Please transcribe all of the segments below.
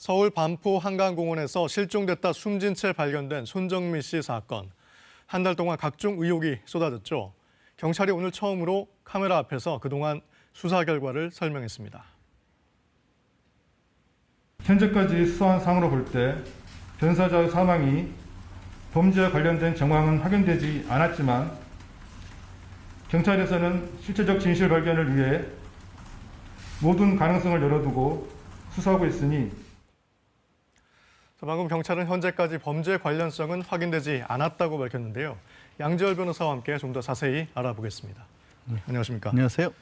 서울 반포 한강공원에서 실종됐다 숨진 채 발견된 손정민 씨 사건. 한 달 동안 각종 의혹이 쏟아졌죠. 경찰이 오늘 처음으로 카메라 앞에서 그동안 수사 결과를 설명했습니다. 현재까지 수사한 상으로 볼 때 변사자의 사망이 범죄와 관련된 정황은 확인되지 않았지만 경찰에서는 실체적 진실 발견을 위해 모든 가능성을 열어두고 수사하고 있으니 방금 경찰은 현재까지 범죄 관련성은 확인되지 않았다고 밝혔는데요. 양지열 변호사와 함께 좀 더 자세히 알아보겠습니다. 안녕하십니까? 안녕하세요.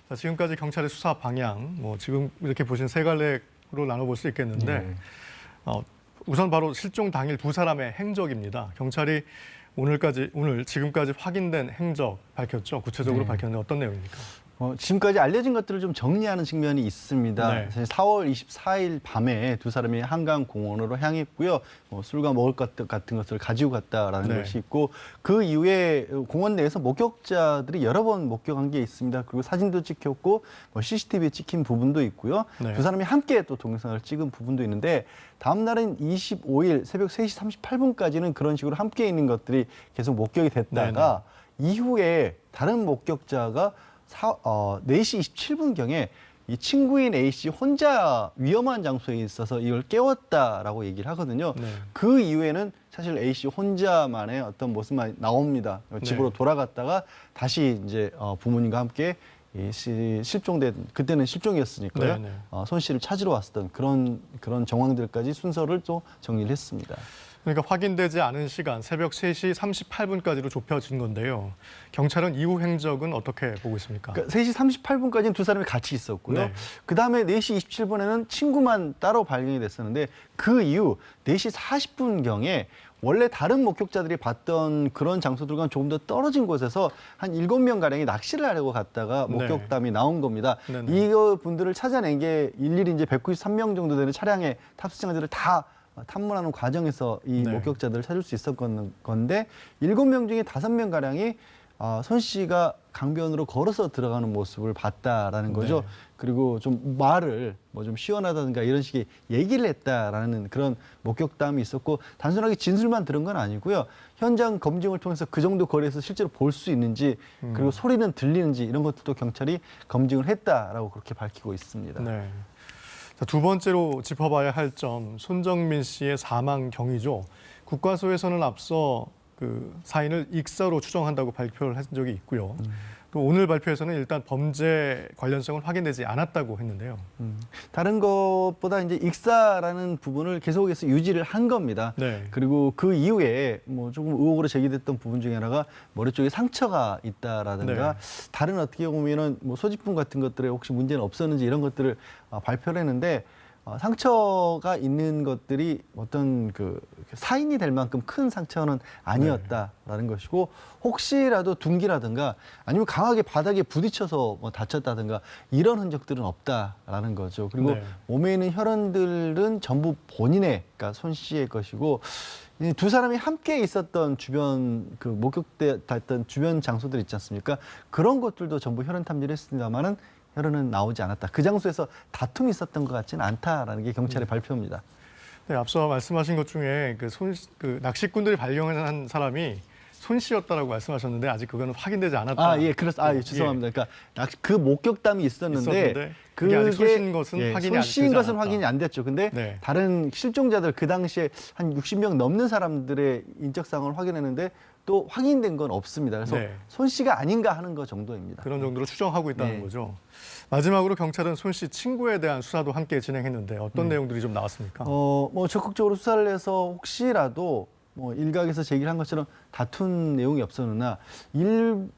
자, 지금까지 경찰의 수사 방향, 지금 이렇게 보신 세 갈래로 나눠볼 수 있겠는데 우선 바로 실종 당일 두 사람의 행적입니다. 경찰이 지금까지 확인된 행적 밝혔죠. 구체적으로 밝혔는데 어떤 내용입니까? 지금까지 알려진 것들을 좀 정리하는 측면이 있습니다. 네. 사실 4월 24일 밤에 두 사람이 한강공원으로 향했고요. 술과 먹을 것 같은 것을 가지고 갔다라는 네. 것이 있고 그 이후에 공원 내에서 목격자들이 여러 번 목격한 게 있습니다. 그리고 사진도 찍혔고 CCTV에 찍힌 부분도 있고요. 네. 두 사람이 함께 또 동영상을 찍은 부분도 있는데 다음 날은 25일 새벽 3시 38분까지는 그런 식으로 함께 있는 것들이 계속 목격이 됐다가 이후에 다른 목격자가 4시 27분경에 이 친구인 A씨 혼자 위험한 장소에 있어서 이걸 깨웠다라고 얘기를 하거든요. 네. 그 이후에는 사실 A씨 혼자만의 어떤 모습만 나옵니다. 집으로 돌아갔다가 다시 이제 부모님과 함께 실종된, 그때는 실종이었으니까요. 네, 네. 손 씨를 찾으러 왔었던 그런 정황들까지 순서를 또 정리를 했습니다. 그러니까 확인되지 않은 시간 새벽 3시 38분까지로 좁혀진 건데요. 경찰은 이후 행적은 어떻게 보고 있습니까? 그러니까 3시 38분까지는 두 사람이 같이 있었고요. 네. 그다음에 4시 27분에는 친구만 따로 발견이 됐었는데 그 이후 4시 40분경에 원래 다른 목격자들이 봤던 그런 장소들과는 조금 더 떨어진 곳에서 한 7명가량이 낚시를 하려고 갔다가 목격담이 나온 겁니다. 네네. 이 분들을 찾아낸 게 일일이 이제 193명 정도 되는 차량의 탑승자들을 다 탐문하는 과정에서 이 네. 목격자들을 찾을 수 있었던 건데 7명 중에 5명가량이 손 씨가 강변으로 걸어서 들어가는 모습을 봤다라는 거죠. 네. 그리고 좀 말을 좀 시원하다든가 이런 식의 얘기를 했다라는 그런 목격담이 있었고 단순하게 진술만 들은 건 아니고요. 현장 검증을 통해서 그 정도 거리에서 실제로 볼 수 있는지 그리고 소리는 들리는지 이런 것들도 경찰이 검증을 했다라고 그렇게 밝히고 있습니다. 네. 자, 두 번째로 짚어봐야 할 점, 손정민 씨의 사망 경위죠. 국과수에서는 앞서 그 사인을 익사로 추정한다고 발표를 한 적이 있고요. 또 오늘 발표에서는 일단 범죄 관련성은 확인되지 않았다고 했는데요. 다른 것보다 이제 익사라는 부분을 계속해서 유지를 한 겁니다. 네. 그리고 그 이후에 조금 의혹으로 제기됐던 부분 중에 하나가 머리 쪽에 상처가 있다라든가 네. 다른 어떻게 보면은 소지품 같은 것들에 혹시 문제는 없었는지 이런 것들을 발표를 했는데 상처가 있는 것들이 어떤 그 사인이 될 만큼 큰 상처는 아니었다라는 것이고 혹시라도 둔기라든가 아니면 강하게 바닥에 부딪혀서 다쳤다든가 이런 흔적들은 없다라는 거죠. 그리고 네. 몸에 있는 혈흔들은 전부 본인의, 그러니까 손 씨의 것이고 이 두 사람이 함께 있었던 주변 그 목격됐던 주변 장소들 있지 않습니까? 그런 것들도 전부 혈흔 탐지를 했습니다만은 혈흔은 나오지 않았다. 그 장소에서 다툼이 있었던 것 같지는 않다라는 게 경찰의 발표입니다. 네, 앞서 말씀하신 것 중에 그 낚시꾼들이 발견한 사람이 손 씨였다라고 말씀하셨는데 아직 그거는 확인되지 않았다. 예, 죄송합니다. 그러니까 그 목격담이 있었는데 그게 아직 손 씨인 것은 확인이 손 씨인 되지 것은 않았다. 확인이 안 됐죠. 근데 네. 다른 실종자들 그 당시에 한 60명 넘는 사람들의 인적 사항을 확인했는데 또 확인된 건 없습니다. 그래서 네. 손 씨가 아닌가 하는 것 정도입니다. 그런 정도로 추정하고 있다는 네. 거죠. 마지막으로 경찰은 손 씨 친구에 대한 수사도 함께 진행했는데 어떤 내용들이 좀 나왔습니까? 적극적으로 수사를 해서 혹시라도 일각에서 제기를 한 것처럼 다툰 내용이 없었느냐 이런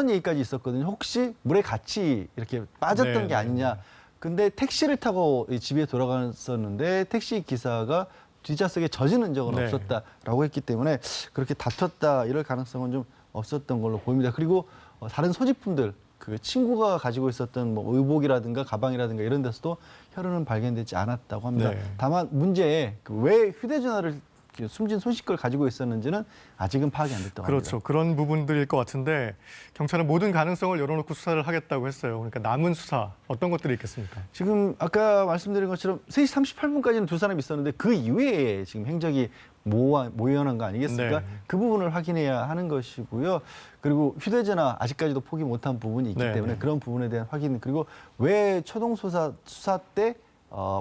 얘기까지 있었거든요. 혹시 물에 같이 이렇게 빠졌던 게 아니냐. 근데 택시를 타고 집에 돌아갔었는데 택시 기사가 뒷좌석에 젖은 흔적은 없었다라고 했기 때문에 그렇게 다퉜다 이럴 가능성은 좀 없었던 걸로 보입니다. 그리고 다른 소지품들 그 친구가 가지고 있었던 의복이라든가 가방이라든가 이런 데서도 혈흔은 발견되지 않았다고 합니다. 네. 다만 문제에 왜 휴대전화를 숨진 손실걸 가지고 있었는지는 아직은 파악이 안 됐다고 그렇죠. 합니다. 그런 부분들일 것 같은데 경찰은 모든 가능성을 열어놓고 수사를 하겠다고 했어요. 그러니까 남은 수사 어떤 것들이 있겠습니까? 지금 아까 말씀드린 것처럼 3시 38분까지는 두 사람이 있었는데 그 이외에 지금 행적이 모연한 거 아니겠습니까? 네. 그 부분을 확인해야 하는 것이고요. 그리고 휴대전화 아직까지도 포기 못한 부분이 있기 네, 때문에 네. 그런 부분에 대한 확인, 그리고 왜 초동 수사 때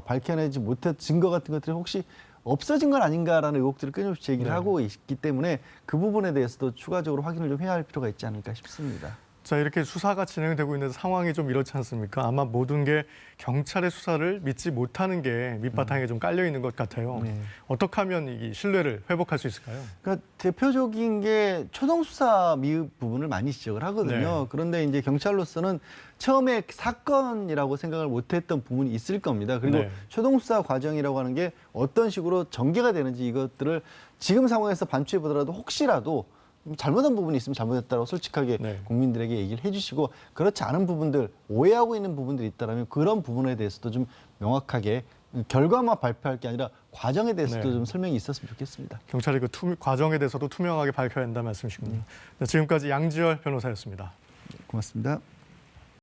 밝혀내지 못한 증거 같은 것들이 혹시 없어진 건 아닌가라는 의혹들을 끊임없이 제기를 네. 하고 있기 때문에 그 부분에 대해서도 추가적으로 확인을 좀 해야 할 필요가 있지 않을까 싶습니다. 자, 이렇게 수사가 진행되고 있는 상황이 좀 이렇지 않습니까? 아마 모든 게 경찰의 수사를 믿지 못하는 게 밑바탕에 좀 깔려 있는 것 같아요. 네. 어떻게 하면 이 신뢰를 회복할 수 있을까요? 그러니까 대표적인 게 초동 수사 미흡 부분을 많이 지적을 하거든요. 네. 그런데 이제 경찰로서는 처음에 사건이라고 생각을 못했던 부분이 있을 겁니다. 그리고 네. 초동 수사 과정이라고 하는 게 어떤 식으로 전개가 되는지 이것들을 지금 상황에서 반추해 보더라도 혹시라도 잘못한 부분이 있으면 잘못했다고 솔직하게 네. 국민들에게 얘기를 해주시고, 그렇지 않은 부분들, 오해하고 있는 부분들이 있다면 그런 부분에 대해서도 좀 명확하게 결과만 발표할 게 아니라 과정에 대해서도 네. 좀 설명이 있었으면 좋겠습니다. 경찰이 그 과정에 대해서도 투명하게 밝혀야 한다는 말씀이시군요. 네, 지금까지 양지열 변호사였습니다. 고맙습니다.